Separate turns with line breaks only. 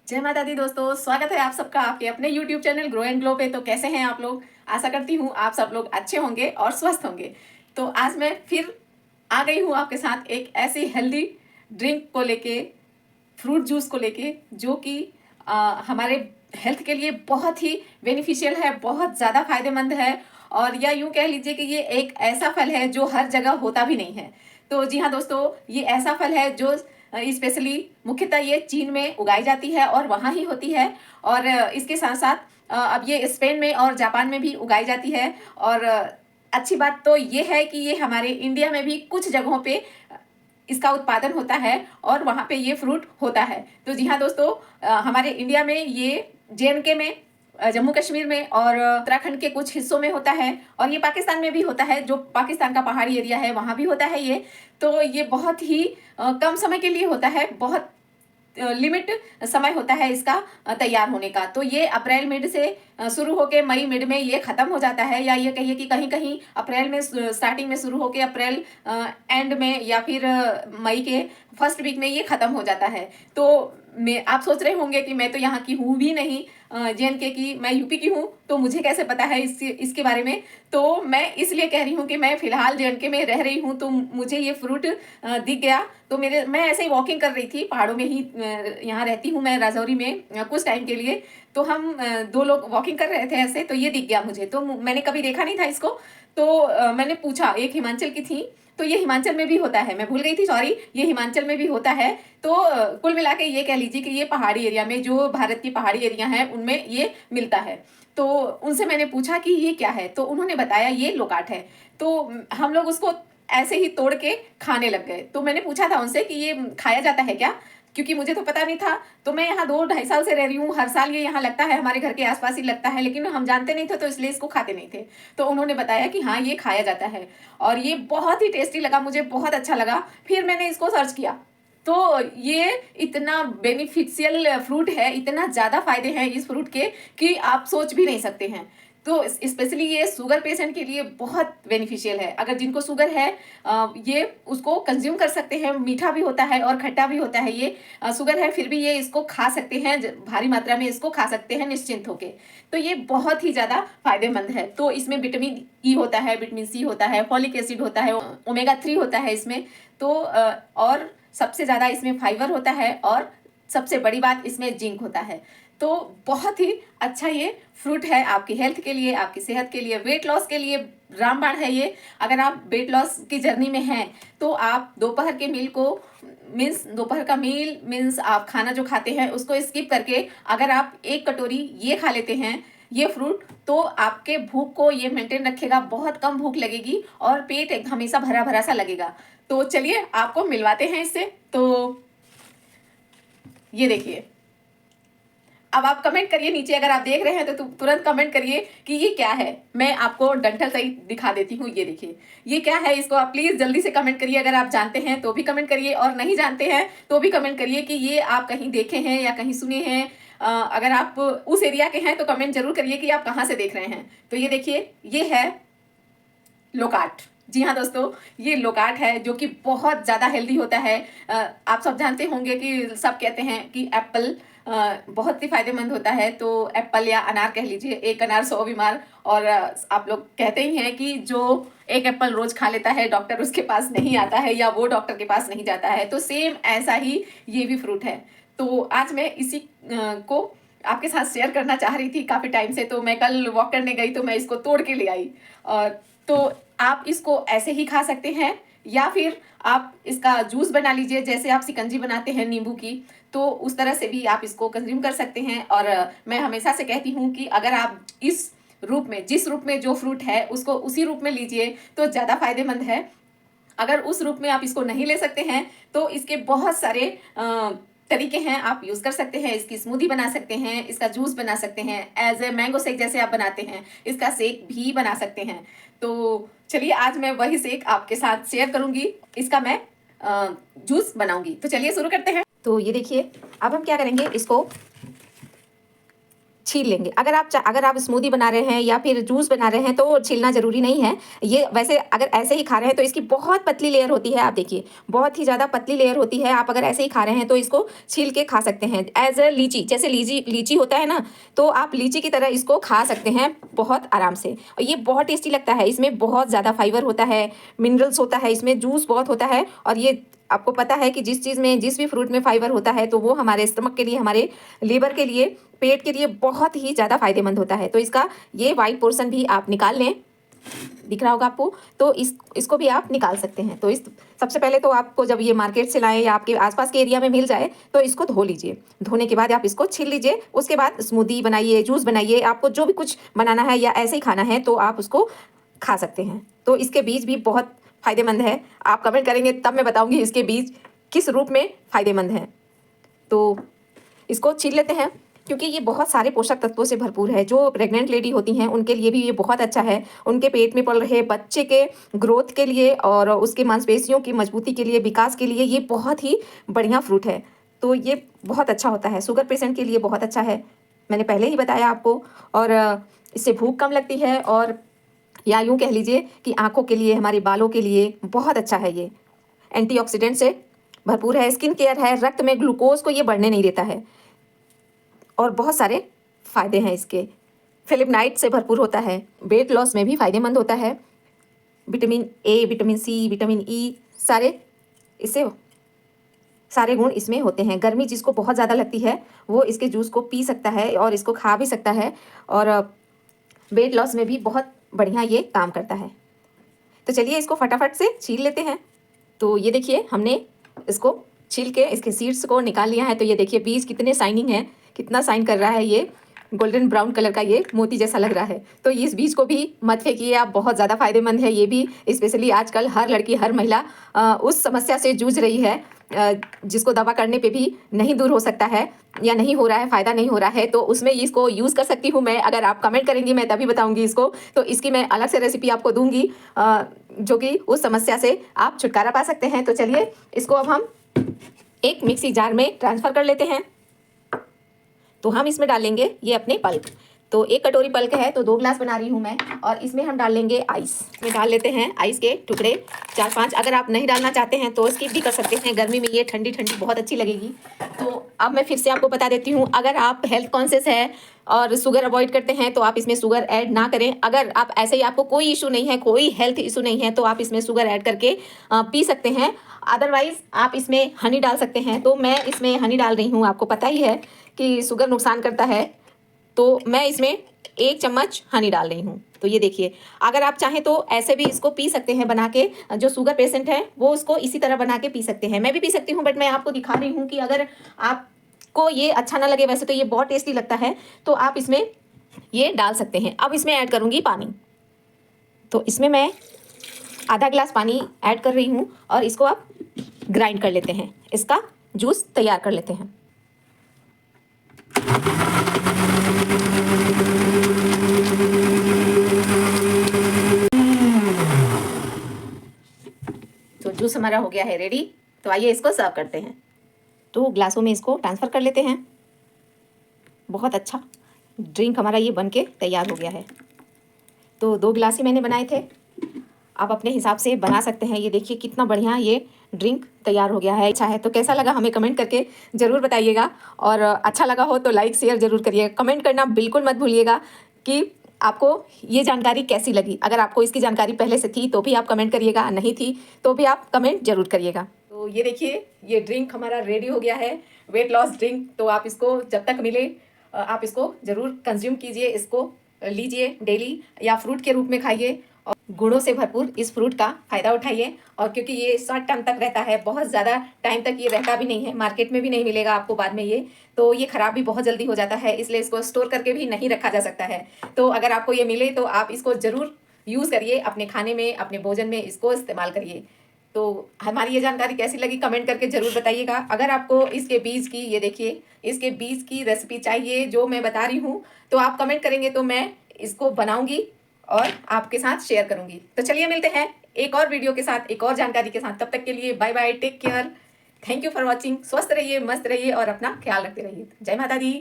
जय माता दी दोस्तों, स्वागत है आप सबका आपके अपने YouTube channel grow and glow पे। तो कैसे हैं आप लोग? आशा करती हूँ आप सब लोग अच्छे होंगे और स्वस्थ होंगे। तो आज मैं फिर आ गई हूँ आपके साथ एक ऐसी हेल्दी ड्रिंक को लेके, फ्रूट जूस को लेके, जो कि हमारे हेल्थ के लिए बहुत ही बेनिफिशियल है, बहुत ज़्यादा फायदेमंद है। और या यूँ कह लीजिए कि ये एक ऐसा फल है जो हर जगह होता भी नहीं है। तो जी हाँ दोस्तों, ये ऐसा फल है जो स्पेशली मुख्यतः ये चीन में उगाई जाती है और वहाँ ही होती है। और इसके साथ साथ अब ये स्पेन में और जापान में भी उगाई जाती है। और अच्छी बात तो ये है कि ये हमारे इंडिया में भी कुछ जगहों पे इसका उत्पादन होता है और वहाँ पे ये फ्रूट होता है। तो जी हाँ दोस्तों, हमारे इंडिया में ये JNK में, जम्मू कश्मीर में और उत्तराखंड के कुछ हिस्सों में होता है। और ये पाकिस्तान में भी होता है, जो पाकिस्तान का पहाड़ी एरिया है वहाँ भी होता है ये। तो ये बहुत ही कम समय के लिए होता है, बहुत लिमिट समय होता है इसका तैयार होने का। तो ये अप्रैल मिड से शुरू होके मई मिड में ये ख़त्म हो जाता है, या ये कहिए कि कहीं कहीं अप्रैल में स्टार्टिंग में शुरू होके अप्रैल एंड में या फिर मई के फर्स्ट वीक में ये ख़त्म हो जाता है। तो मैं आप सोच रहे होंगे कि मैं तो यहाँ की हूँ भी नहीं, JNK की, मैं यूपी की हूँ, तो मुझे कैसे पता है इसके बारे में। तो मैं इसलिए कह रही हूँ कि मैं फ़िलहाल JNK में रह रही हूँ, तो मुझे ये फ्रूट दिख गया। तो मैं ऐसे ही वॉकिंग कर रही थी पहाड़ों में ही, यहाँ रहती हूँ मैं राजौरी में कुछ टाइम के लिए। तो हम दो लोग वॉकिंग कर रहे थे ऐसे, तो ये दिख गया मुझे। तो मैंने कभी देखा नहीं था इसको। तो मैंने पूछा, एक हिमाचल की थी, तो ये हिमाचल में भी होता है, मैं भूल गई थी, सॉरी, ये हिमाचल में भी होता है। तो कुल मिला के ये कह लीजिए कि ये पहाड़ी एरिया में, जो भारत की पहाड़ी एरिया है उनमें ये मिलता है। तो उनसे मैंने पूछा कि ये क्या है, तो उन्होंने बताया ये लोकाट है। तो हम लोग उसको ऐसे ही तोड़ के खाने लग गए। तो मैंने पूछा था उनसे कि ये खाया जाता है क्या, क्योंकि मुझे तो पता नहीं था। तो मैं यहाँ 2 ढाई साल से रह रही हूँ, हर साल ये यहाँ लगता है, हमारे घर के आसपास ही लगता है, लेकिन हम जानते नहीं थे, तो इसलिए इसको खाते नहीं थे। तो उन्होंने बताया कि हाँ, ये खाया जाता है और ये बहुत ही टेस्टी लगा, मुझे बहुत अच्छा लगा। फिर मैंने इसको सर्च किया, तो ये इतना बेनिफिशियल फ्रूट है, इतना ज़्यादा फायदे हैं इस फ्रूट के कि आप सोच भी नहीं सकते हैं। तो स्पेशली ये शुगर पेशेंट के लिए बहुत बेनिफिशियल है। अगर जिनको शुगर है, ये उसको कंज्यूम कर सकते हैं। मीठा भी होता है और खट्टा भी होता है। ये शुगर है फिर भी ये इसको खा सकते हैं, भारी मात्रा में इसको खा सकते हैं निश्चिंत होके। तो ये बहुत ही ज़्यादा फायदेमंद है। तो इसमें विटामिन ई होता है, विटामिन सी होता है, फॉलिक एसिड होता है, ओमेगा 3 होता है इसमें। तो और सबसे ज़्यादा इसमें फाइबर होता है, और सबसे बड़ी बात, इसमें जिंक होता है। तो बहुत ही अच्छा ये फ्रूट है आपकी हेल्थ के लिए, आपकी सेहत के लिए, वेट लॉस के लिए रामबाण है ये। अगर आप वेट लॉस की जर्नी में हैं, तो आप दोपहर के मील को, मीन्स दोपहर का मील मीन्स आप खाना जो खाते हैं उसको स्किप करके अगर आप 1 कटोरी ये खा लेते हैं, ये फ्रूट, तो आपके भूख को ये मेंटेन रखेगा, बहुत कम भूख लगेगी और पेट एक हमेशा भरा भरा सा लगेगा। तो चलिए आपको मिलवाते हैं इससे। तो ये देखिए, अब आप कमेंट करिए नीचे, अगर आप देख रहे हैं तो तुरंत कमेंट करिए कि ये क्या है। मैं आपको डंठल सही दिखा देती हूँ, ये देखिए ये क्या है। इसको आप प्लीज़ जल्दी से कमेंट करिए। अगर आप जानते हैं तो भी कमेंट करिए, और नहीं जानते हैं तो भी कमेंट करिए कि ये आप कहीं देखे हैं या कहीं सुने हैं। अगर आप उस एरिया के हैं तो कमेंट जरूर करिए कि आप कहाँ से देख रहे हैं। तो ये देखिए, ये है लोकाट। जी हाँ दोस्तों, ये लोकाट है, जो कि बहुत ज़्यादा हेल्दी होता है। आप सब जानते होंगे कि सब कहते हैं कि एप्पल बहुत ही फायदेमंद होता है। तो एप्पल या अनार कह लीजिए, एक अनार 100 बीमार। और आप लोग कहते ही हैं कि जो एक एप्पल रोज खा लेता है, डॉक्टर उसके पास नहीं आता है, या वो डॉक्टर के पास नहीं जाता है। तो सेम ऐसा ही ये भी फ्रूट है। तो आज मैं इसी को आपके साथ शेयर करना चाह रही थी काफ़ी टाइम से। तो मैं कल वॉक करने गई तो मैं इसको तोड़ के ले आई। और तो आप इसको ऐसे ही खा सकते हैं, या फिर आप इसका जूस बना लीजिए, जैसे आप शिकंजी बनाते हैं नींबू की, तो उस तरह से भी आप इसको कंज्यूम कर सकते हैं। और मैं हमेशा से कहती हूँ कि अगर आप इस रूप में, जिस रूप में जो फ्रूट है उसको उसी रूप में लीजिए तो ज़्यादा फायदेमंद है। अगर उस रूप में आप इसको नहीं ले सकते हैं तो इसके बहुत सारे तरीके हैं, आप यूज़ कर सकते हैं। इसकी स्मूदी बना सकते हैं, इसका जूस बना सकते हैं, एज ए मैंगो शेक जैसे आप बनाते हैं, इसका शेक भी बना सकते हैं। तो चलिए आज मैं वही शेक आपके साथ शेयर करूंगी, इसका मैं जूस बनाऊंगी। तो चलिए शुरू करते हैं। तो ये देखिए, अब हम क्या करेंगे, इसको छील लेंगे। अगर आप स्मूदी बना रहे हैं या फिर जूस बना रहे हैं तो छीलना ज़रूरी नहीं है। ये वैसे अगर ऐसे ही खा रहे हैं तो इसकी बहुत पतली लेयर होती है, आप देखिए बहुत ही ज़्यादा पतली लेयर होती है। आप अगर ऐसे ही खा रहे हैं तो इसको छील के खा सकते हैं एज अ लीची, जैसे लीची होता है ना, तो आप लीची की तरह इसको खा सकते हैं बहुत आराम से। और ये बहुत टेस्टी लगता है, इसमें बहुत ज़्यादा फाइबर होता है, मिनरल्स होता है, इसमें जूस बहुत होता है। और ये आपको पता है कि जिस चीज़ में, जिस भी फ्रूट में फाइबर होता है तो वो हमारे स्टमक के लिए, हमारे लीवर के लिए, पेट के लिए बहुत ही ज़्यादा फायदेमंद होता है। तो इसका ये वाइट पोर्शन भी आप निकाल लें, दिख रहा होगा आपको, तो इसको भी आप निकाल सकते हैं। तो सबसे पहले तो आपको जब ये मार्केट से लाएं या आपके आसपास के एरिया में मिल जाए तो इसको धो लीजिए। धोने के बाद आप इसको छील लीजिए। उसके बाद स्मूदी बनाइए, जूस बनाइए, आपको जो भी कुछ बनाना है या ऐसे ही खाना है तो आप उसको खा सकते हैं। तो इसके बीज भी बहुत फायदेमंद है। आप कमेंट करेंगे तब मैं बताऊंगी इसके बीज किस रूप में फायदेमंद हैं। तो इसको छील लेते हैं क्योंकि ये बहुत सारे पोषक तत्वों से भरपूर है। जो प्रेग्नेंट लेडी होती हैं उनके लिए भी ये बहुत अच्छा है। उनके पेट में पल रहे बच्चे के ग्रोथ के लिए और उसके मांसपेशियों की मजबूती के लिए, विकास के लिए ये बहुत ही बढ़िया फ्रूट है। तो ये बहुत अच्छा होता है, शुगर पेशेंट के लिए बहुत अच्छा है, मैंने पहले ही बताया आपको। और इससे भूख कम लगती है, और या यूँ कह लीजिए कि आँखों के लिए, हमारे बालों के लिए बहुत अच्छा है। ये एंटीऑक्सीडेंट से भरपूर है, स्किन केयर है, रक्त में ग्लूकोज को ये बढ़ने नहीं देता है, और बहुत सारे फ़ायदे हैं इसके। फ्लेवोनाइड से भरपूर होता है, वेट लॉस में भी फ़ायदेमंद होता है। Vitamin A, vitamin C, vitamin E, सारे गुण इसमें होते हैं। गर्मी जिसको बहुत ज़्यादा लगती है वो इसके जूस को पी सकता है और इसको खा भी सकता है, और वेट लॉस में भी बहुत बढ़िया ये काम करता है। तो चलिए इसको फटाफट से छील लेते हैं। तो ये देखिए हमने इसको छील के इसके सीड्स को निकाल लिया है। तो ये देखिए बीज कितने शाइनिंग है, कितना शाइन कर रहा है, ये गोल्डन ब्राउन कलर का ये मोती जैसा लग रहा है। तो इस बीज को भी मत फेंकिए आप, बहुत ज़्यादा फायदेमंद है ये भी। स्पेशली आजकल हर लड़की, हर महिला उस समस्या से जूझ रही है जिसको दवा करने पे भी नहीं दूर हो सकता है या नहीं हो रहा है, फ़ायदा नहीं हो रहा है। तो उसमें इसको यूज़ कर सकती हूँ मैं। अगर आप कमेंट करेंगी मैं तभी बताऊँगी इसको। तो इसकी मैं अलग से रेसिपी आपको दूँगी जो कि उस समस्या से आप छुटकारा पा सकते हैं। तो चलिए इसको अब हम एक मिक्सी जार में ट्रांसफ़र कर लेते हैं। तो हम इसमें डालेंगे ये अपने पल्प। तो 1 कटोरी पल्प है तो 2 ग्लास बना रही हूँ मैं, और इसमें हम डाल लेंगे आइस। इसमें डाल लेते हैं आइस के टुकड़े 4-5। अगर आप नहीं डालना चाहते हैं तो स्किप भी कर सकते हैं, गर्मी में ये ठंडी ठंडी बहुत अच्छी लगेगी। तो अब मैं फिर से आपको बता देती हूँ, अगर आप हेल्थ कॉन्शियस है और शुगर अवॉइड करते हैं तो आप इसमें शुगर ऐड ना करें। अगर आप ऐसे ही, आपको कोई इशू नहीं है, कोई हेल्थ इशू नहीं है, तो आप इसमें शुगर ऐड करके पी सकते हैं। अदरवाइज़ आप इसमें हनी डाल सकते हैं। तो मैं इसमें हनी डाल रही हूँ, आपको पता ही है कि शुगर नुकसान करता है, तो मैं इसमें 1 चम्मच हनी डाल रही हूँ। तो ये देखिए, अगर आप चाहें तो ऐसे भी इसको पी सकते हैं बना के। जो शुगर पेशेंट है वो उसको इसी तरह बना के पी सकते हैं, मैं भी पी सकती हूँ, बट मैं आपको दिखा रही हूँ कि अगर आपको ये अच्छा ना लगे, वैसे तो ये बहुत टेस्टी लगता है, तो आप इसमें ये डाल सकते हैं। अब इसमें ऐड करूँगी पानी। तो इसमें मैं आधा ग्लास पानी ऐड कर रही हूँ, और इसको आप ग्राइंड कर लेते हैं, इसका जूस तैयार कर लेते हैं। तो जूस हमारा हो गया है रेडी। तो आइए इसको सर्व करते हैं। तो ग्लासों में इसको ट्रांसफ़र कर लेते हैं। बहुत अच्छा ड्रिंक हमारा ये बनके तैयार हो गया है। तो 2 गिलास ही मैंने बनाए थे, आप अपने हिसाब से बना सकते हैं। ये देखिए कितना बढ़िया ये ड्रिंक तैयार हो गया है। अच्छा है तो कैसा लगा हमें कमेंट करके ज़रूर बताइएगा, और अच्छा लगा हो तो लाइक शेयर ज़रूर करिएगा। कमेंट करना बिल्कुल मत भूलिएगा कि आपको ये जानकारी कैसी लगी। अगर आपको इसकी जानकारी पहले से थी तो भी आप कमेंट करिएगा, नहीं थी तो भी आप कमेंट ज़रूर करिएगा। तो ये देखिए ये ड्रिंक हमारा रेडी हो गया है, वेट लॉस ड्रिंक। तो आप इसको जब तक मिले आप इसको ज़रूर कंज्यूम कीजिए, इसको लीजिए डेली, या फ्रूट के रूप में खाइए, और गुणों से भरपूर इस फ्रूट का फ़ायदा उठाइए। और क्योंकि ये शॉर्ट टर्म तक रहता है, बहुत ज़्यादा टाइम तक ये रहता भी नहीं है, मार्केट में भी नहीं मिलेगा आपको बाद में ये, तो ये ख़राब भी बहुत जल्दी हो जाता है, इसलिए इसको स्टोर करके भी नहीं रखा जा सकता है। तो अगर आपको ये मिले तो आप इसको ज़रूर यूज़ करिए, अपने खाने में, अपने भोजन में इसको इस्तेमाल करिए। तो हमारी ये जानकारी कैसी लगी कमेंट करके ज़रूर बताइएगा। अगर आपको इसके बीज की, ये देखिए इसके बीज की रेसिपी चाहिए जो मैं बता रही हूँ, तो आप कमेंट करेंगे तो मैं इसको बनाऊंगी और आपके साथ शेयर करूंगी। तो चलिए मिलते हैं एक और वीडियो के साथ, एक और जानकारी के साथ। तब तक के लिए bye bye, take care, thank you for watching. स्वस्थ रहिए, मस्त रहिए और अपना ख्याल रखते रहिए। जय माता दी।